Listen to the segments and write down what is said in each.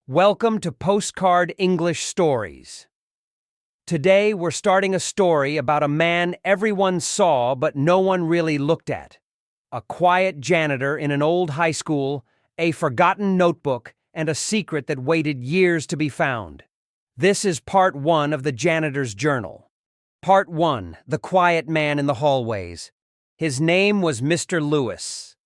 Welcome to Postcard English Stories. Today we're starting a story about a man everyone saw but no one really looked at. A quiet janitor in an old high school, a forgotten notebook, and a secret that waited years to be found. This is part 1 of the janitor's journal. Part 1, The Quiet Man in the Hallways. His name was Mr. Lewis.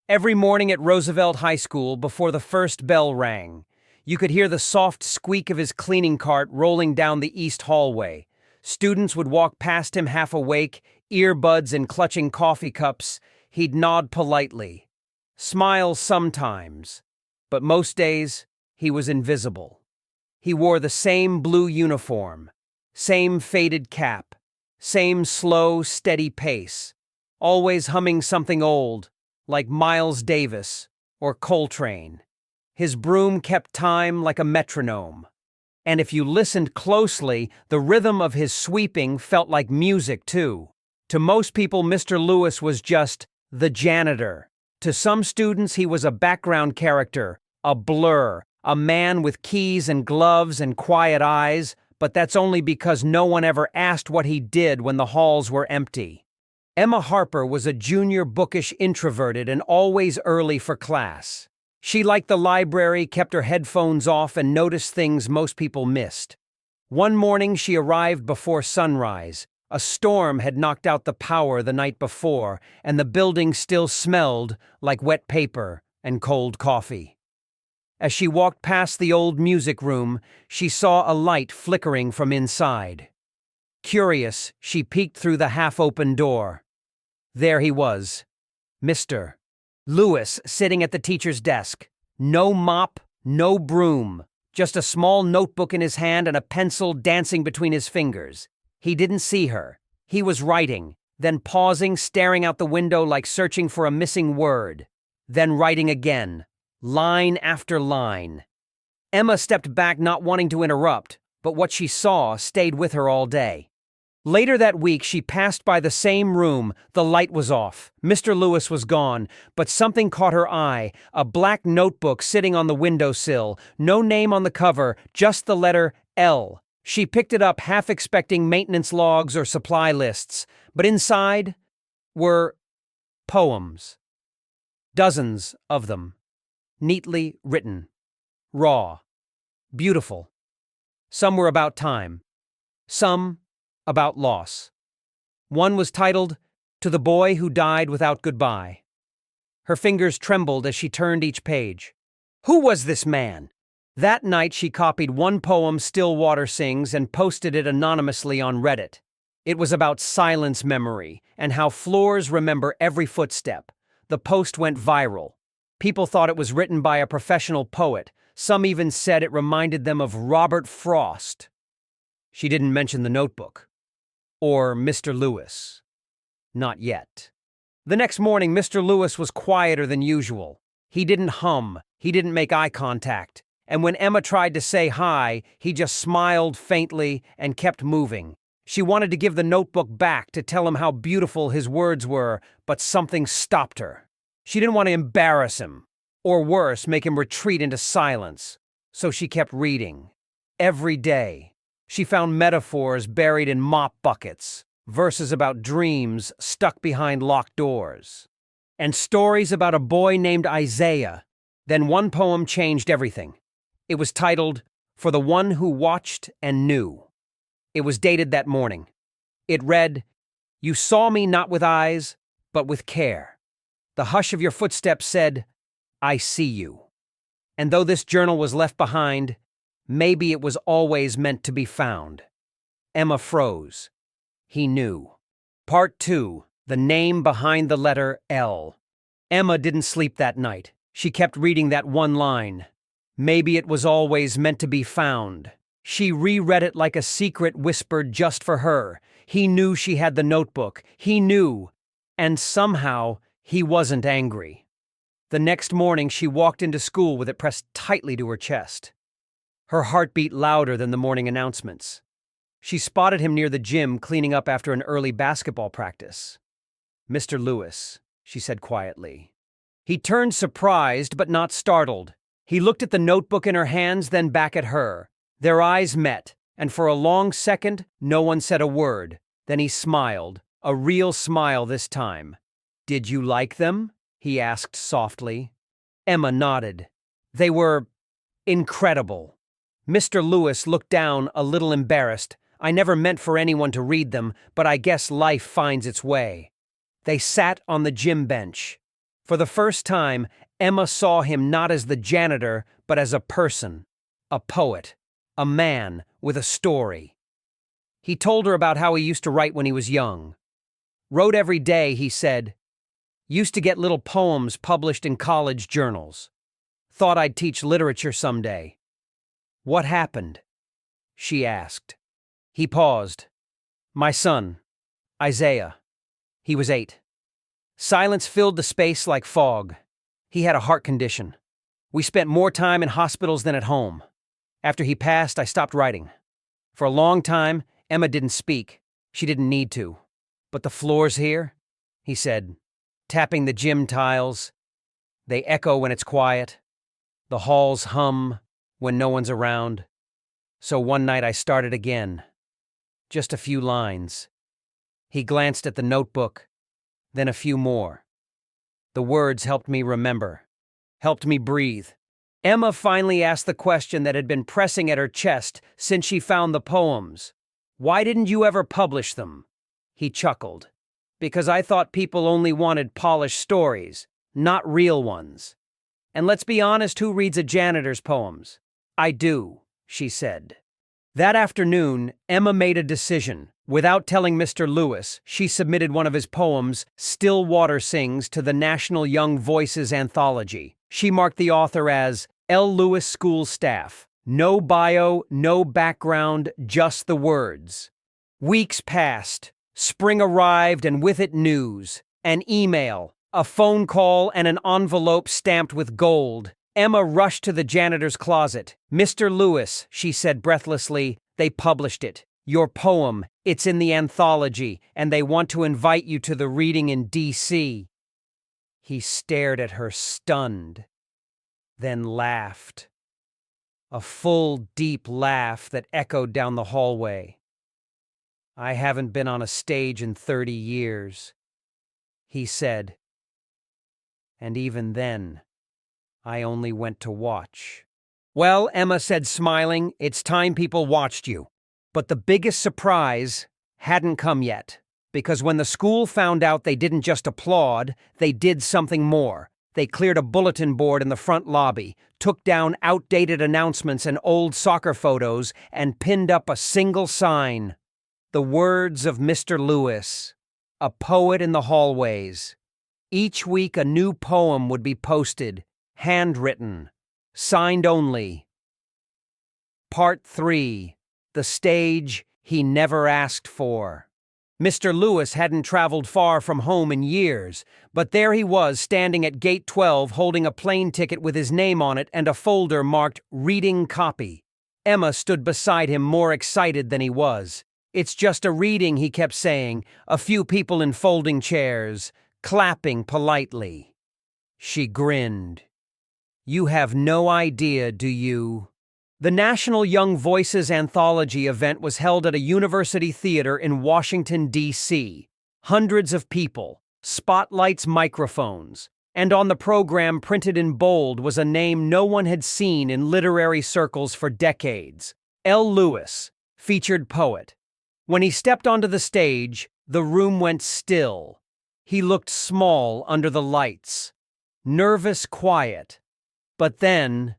Every morning at Roosevelt High School, before the first bell rang, you could hear the soft squeak of his cleaning cart rolling down the east hallway. Students would walk past him half awake, earbuds and clutching coffee cups. He'd nod politely, smile sometimes, but most days he was invisible. He wore the same blue uniform, same faded cap, same slow, steady pace, always humming something old, like Miles Davis or Coltrane. His broom kept time like a metronome. And if you listened closely, the rhythm of his sweeping felt like music, too. To most people, Mr. Lewis was just the janitor. To some students, he was a background character, a blur, a man with keys and gloves and quiet eyes, but that's only because no one ever asked what he did when the halls were empty. Emma Harper was a junior bookish introverted and always early for class. She liked the library, kept her headphones off, and noticed things most people missed. One morning she arrived before sunrise. A storm had knocked out the power the night before, and the building still smelled like wet paper and cold coffee. As she walked past the old music room, she saw a light flickering from inside. Curious, she peeked through the half-open door. There he was, Mr. Lewis, sitting at the teacher's desk. No mop, no broom, just a small notebook in his hand and a pencil dancing between his fingers. He didn't see her. He was writing, then pausing, staring out the window like searching for a missing word, then writing again, line after line. Emma stepped back, not wanting to interrupt, but what she saw stayed with her all day. Later that week, she passed by the same room. The light was off. Mr. Lewis was gone, but something caught her eye, a black notebook sitting on the windowsill. No name on the cover, just the letter L. She picked it up, half expecting maintenance logs or supply lists, but inside were poems. Dozens of them, neatly written, raw, beautiful. Some were about time, some about loss. One was titled, "To the Boy Who Died Without Goodbye." Her fingers trembled as she turned each page. Who was this man? That night she copied one poem Still Water Sings and posted it anonymously on Reddit. It was about silence memory and how floors remember every footstep. The post went viral. People thought it was written by a professional poet. Some even said it reminded them of Robert Frost. She didn't mention the notebook. Or Mr. Lewis. Not yet. The next morning, Mr. Lewis was quieter than usual. He didn't hum, he didn't make eye contact, and when Emma tried to say hi, he just smiled faintly and kept moving. She wanted to give the notebook back to tell him how beautiful his words were, but something stopped her. She didn't want to embarrass him, or worse, make him retreat into silence, so she kept reading. Every day. She found metaphors buried in mop buckets, verses about dreams stuck behind locked doors, and stories about a boy named Isaiah. Then one poem changed everything. It was titled, "For the One Who Watched and Knew." It was dated that morning. It read, "You saw me not with eyes, but with care. The hush of your footsteps said, 'I see you.' And though this journal was left behind, maybe it was always meant to be found." Emma froze. He knew. Part 2, The Name Behind the Letter L. Emma didn't sleep that night. She kept reading that one line. Maybe it was always meant to be found. She reread it like a secret whispered just for her. He knew she had the notebook. He knew. And somehow, he wasn't angry. The next morning, she walked into school with it pressed tightly to her chest. Her heart beat louder than the morning announcements. She spotted him near the gym cleaning up after an early basketball practice. "Mr. Lewis," she said quietly. He turned surprised but not startled. He looked at the notebook in her hands, then back at her. Their eyes met, and for a long second, no one said a word. Then he smiled, a real smile this time. "Did you like them?" he asked softly. Emma nodded. "They were incredible." Mr. Lewis looked down, a little embarrassed. "I never meant for anyone to read them, but I guess life finds its way." They sat on the gym bench. For the first time, Emma saw him not as the janitor, but as a person, a poet, a man with a story. He told her about how he used to write when he was young. Wrote every day, he said. Used to get little poems published in college journals. Thought I'd teach literature someday. "What happened?" she asked. He paused. "My son, Isaiah. He was 8. Silence filled the space like fog. He had a heart condition. We spent more time in hospitals than at home. After he passed, I stopped writing. For a long time, Emma didn't speak. She didn't need to. But the floors here," he said, tapping the gym tiles, "they echo when it's quiet. The halls hum when no one's around. So one night I started again. Just a few lines." He glanced at the notebook, then a few more. "The words helped me remember, helped me breathe." Emma finally asked the question that had been pressing at her chest since she found the poems. "Why didn't you ever publish them?" He chuckled. "Because I thought people only wanted polished stories, not real ones. And let's be honest, who reads a janitor's poems?" "I do," she said. That afternoon, Emma made a decision. Without telling Mr. Lewis, she submitted one of his poems, Still Water Sings, to the National Young Voices Anthology. She marked the author as L. Lewis School Staff. No bio, no background, just the words. Weeks passed. Spring arrived, and with it news. An email, a phone call, and an envelope stamped with gold. Emma rushed to the janitor's closet. "Mr. Lewis," she said breathlessly, "they published it. Your poem, it's in the anthology, and they want to invite you to the reading in D.C. He stared at her, stunned, then laughed. A full, deep laugh that echoed down the hallway. "I haven't been on a stage in 30 years, he said. "And even then, I only went to watch." "Well," Emma said, smiling, "it's time people watched you." But the biggest surprise hadn't come yet, because when the school found out, they didn't just applaud, they did something more. They cleared a bulletin board in the front lobby, took down outdated announcements and old soccer photos, and pinned up a single sign. The words of Mr. Lewis, a poet in the hallways. Each week a new poem would be posted, handwritten, signed only. Part 3. The stage he never asked for. Mr. Lewis hadn't traveled far from home in years, but there he was standing at Gate 12 holding a plane ticket with his name on it and a folder marked Reading Copy. Emma stood beside him, more excited than he was. "It's just a reading," he kept saying, "a few people in folding chairs, clapping politely." She grinned. "You have no idea, do you?" The National Young Voices Anthology event was held at a university theater in Washington, D.C. Hundreds of people, spotlights, microphones, and on the program, printed in bold, was a name no one had seen in literary circles for decades. L. Lewis, featured poet. When he stepped onto the stage, the room went still. He looked small under the lights, nervous, quiet. But then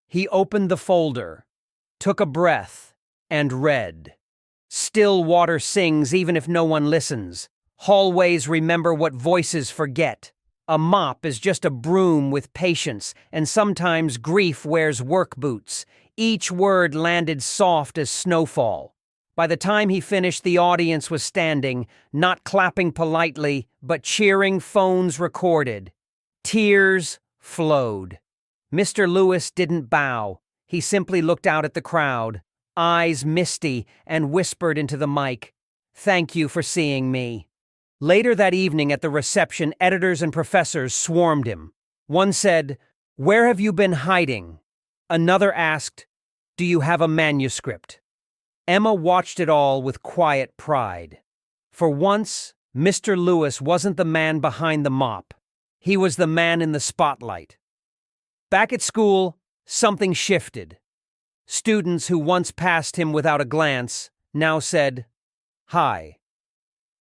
he opened the folder, took a breath, and read. Still water sings even if no one listens. Hallways remember what voices forget. A mop is just a broom with patience, and sometimes grief wears work boots. Each word landed soft as snowfall. By the time he finished, the audience was standing, not clapping politely, but cheering, phones recorded. Tears flowed. Mr. Lewis didn't bow. He simply looked out at the crowd, eyes misty, and whispered into the mic, "Thank you for seeing me." Later that evening at the reception, editors and professors swarmed him. One said, "Where have you been hiding?" Another asked, "Do you have a manuscript?" Emma watched it all with quiet pride. For once, Mr. Lewis wasn't the man behind the mop. He was the man in the spotlight. Back at school, something shifted. Students who once passed him without a glance now said, "Hi."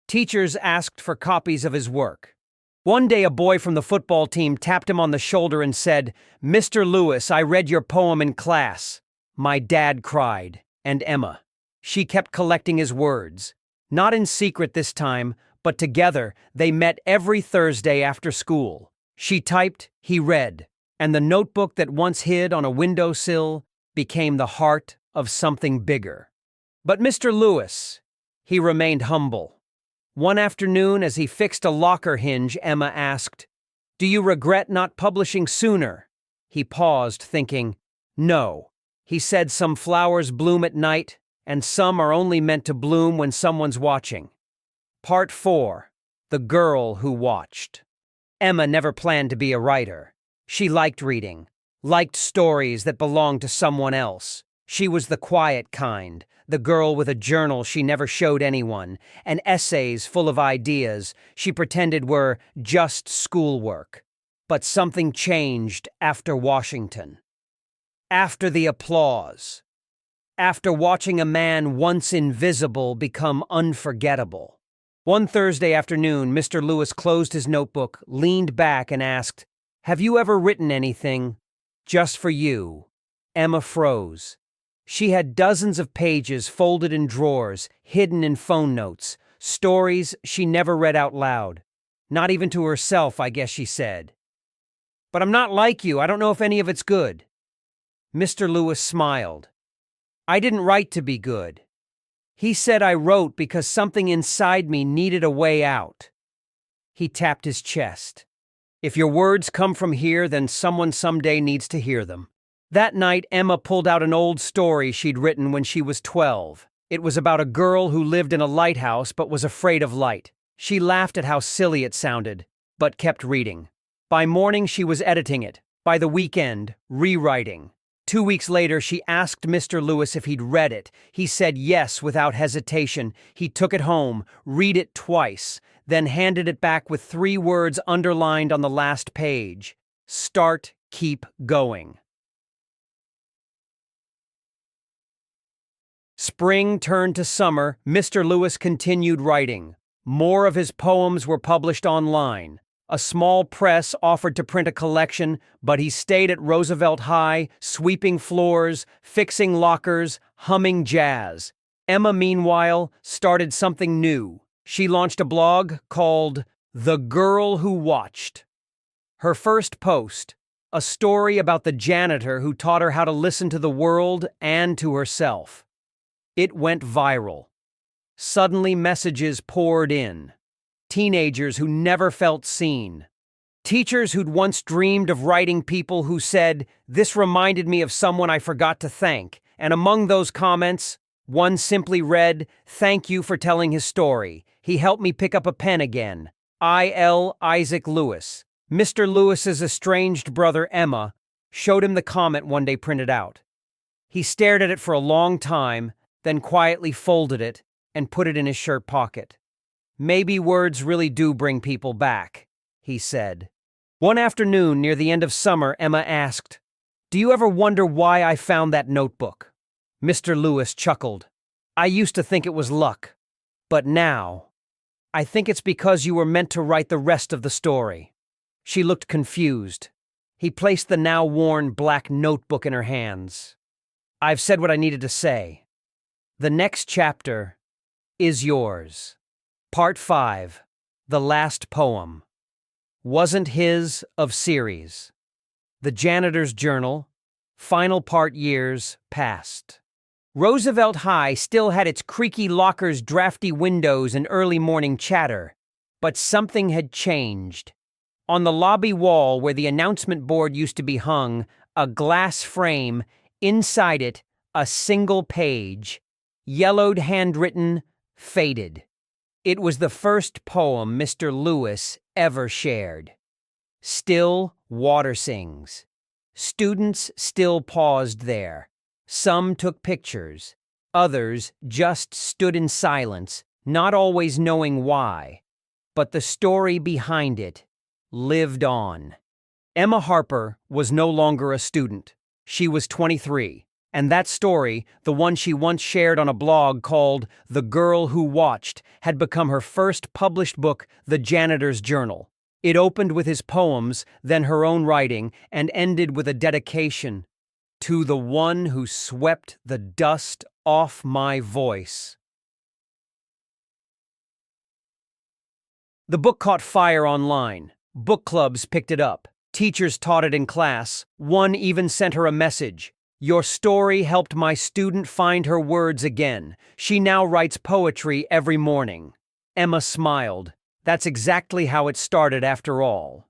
Teachers asked for copies of his work. One day a boy from the football team tapped him on the shoulder and said, "Mr. Lewis, I read your poem in class." My dad cried, and Emma. She kept collecting his words. Not in secret this time, but together they met every Thursday after school. She typed, he read, and the notebook that once hid on a windowsill became the heart of something bigger. But Mr. Lewis, he remained humble. One afternoon, as he fixed a locker hinge, Emma asked, "Do you regret not publishing sooner?" He paused, thinking, "No." He said, "Some flowers bloom at night, and some are only meant to bloom when someone's watching." Part 4. The Girl Who Watched. Emma never planned to be a writer. She liked reading, liked stories that belonged to someone else. She was the quiet kind, the girl with a journal she never showed anyone, and essays full of ideas she pretended were just schoolwork. But something changed after Washington. After the applause. After watching a man once invisible become unforgettable. One Thursday afternoon, Mr. Lewis closed his notebook, leaned back, and asked, "Have you ever written anything just for you?" Emma froze. She had dozens of pages folded in drawers, hidden in phone notes, stories she never read out loud. Not even to herself, I guess she said. "But I'm not like you. I don't know if any of it's good." Mr. Lewis smiled. "I didn't write to be good. He said I wrote because something inside me needed a way out." He tapped his chest. "If your words come from here, then someone someday needs to hear them." That night, Emma pulled out an old story she'd written when she was 12. It was about a girl who lived in a lighthouse but was afraid of light. She laughed at how silly it sounded, but kept reading. By morning, she was editing it. By the weekend, rewriting. 2 weeks later, she asked Mr. Lewis if he'd read it. He said yes without hesitation. He took it home, read it twice, then handed it back with 3 words underlined on the last page. Start, keep going. Spring turned to summer. Mr. Lewis continued writing. More of his poems were published online. A small press offered to print a collection, but he stayed at Roosevelt High, sweeping floors, fixing lockers, humming jazz. Emma, meanwhile, started something new. She launched a blog called The Girl Who Watched. Her first post, a story about the janitor who taught her how to listen to the world and to herself. It went viral. Suddenly, messages poured in. Teenagers who never felt seen. Teachers who'd once dreamed of writing people who said, "This reminded me of someone I forgot to thank." And among those comments, one simply read, "Thank you for telling his story. He helped me pick up a pen again. I.L. Isaac Lewis." Mr. Lewis's estranged brother, Emma, showed him the comment one day printed out. He stared at it for a long time, then quietly folded it and put it in his shirt pocket. "Maybe words really do bring people back," he said. One afternoon near the end of summer, Emma asked, "Do you ever wonder why I found that notebook?" Mr. Lewis chuckled. "I used to think it was luck, but now, I think it's because you were meant to write the rest of the story." She looked confused. He placed the now worn black notebook in her hands. "I've said what I needed to say. The next chapter is yours." Part 5. The Last Poem. Wasn't his of series. The Janitor's Journal. Final part years past. Roosevelt High still had its creaky lockers, drafty windows, and early morning chatter. But something had changed. On the lobby wall where the announcement board used to be hung, a glass frame, inside it, a single page. Yellowed, handwritten, faded. It was the first poem Mr. Lewis ever shared. Still Water Sings. Students still paused there. Some took pictures. Others just stood in silence, not always knowing why. But the story behind it lived on. Emma Harper was no longer a student. She was 23. And that story, the one she once shared on a blog called The Girl Who Watched, had become her first published book, The Janitor's Journal. It opened with his poems, then her own writing, and ended with a dedication to the one who swept the dust off my voice. The book caught fire online. Book clubs picked it up. Teachers taught it in class. One even sent her a message. Your story helped my student find her words again. She now writes poetry every morning. Emma smiled. That's exactly how it started after all.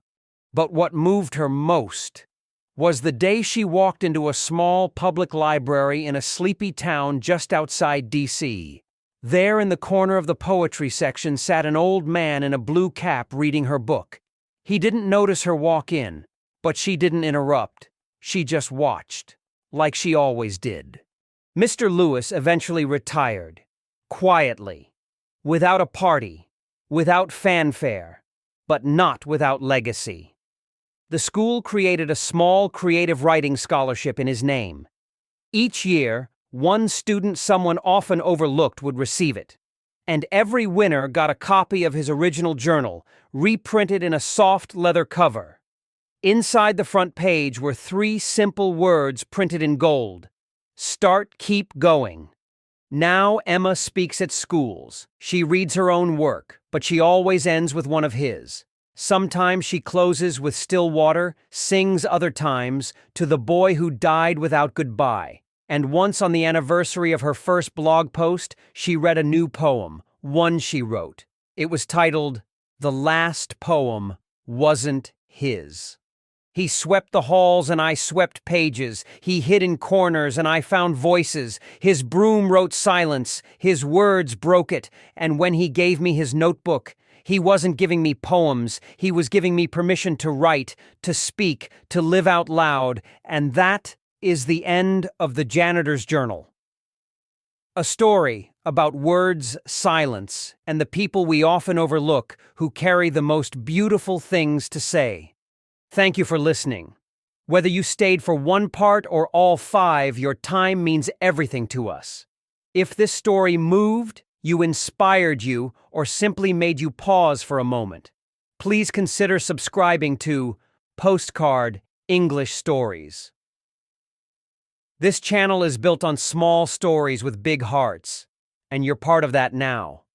But what moved her most was the day she walked into a small public library in a sleepy town just outside D.C. There in the corner of the poetry section sat an old man in a blue cap reading her book. He didn't notice her walk in, but she didn't interrupt. She just watched, like she always did. Mr. Lewis eventually retired, quietly, without a party, without fanfare, but not without legacy. The school created a small creative writing scholarship in his name. Each year, one student someone often overlooked would receive it, and every winner got a copy of his original journal, reprinted in a soft leather cover. Inside the front page were 3 simple words printed in gold. Start, keep going. Now Emma speaks at schools. She reads her own work, but she always ends with one of his. Sometimes she closes with still water, sings other times, to the boy who died without goodbye. And once on the anniversary of her first blog post, she read a new poem, one she wrote. It was titled, The Last Poem Wasn't His. He swept the halls and I swept pages. He hid in corners and I found voices. His broom wrote silence. His words broke it. And when he gave me his notebook, he wasn't giving me poems. He was giving me permission to write, to speak, to live out loud. And that is the end of the Janitor's Journal. A story about words, silence, and the people we often overlook who carry the most beautiful things to say. Thank you for listening. Whether you stayed for one part or all 5, your time means everything to us. If this story moved, inspired you, or simply made you pause for a moment, please consider subscribing to Postcard English Stories. This channel is built on small stories with big hearts, and you're part of that now.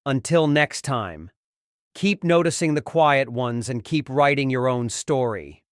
Until next time, keep noticing the quiet ones and keep writing your own story.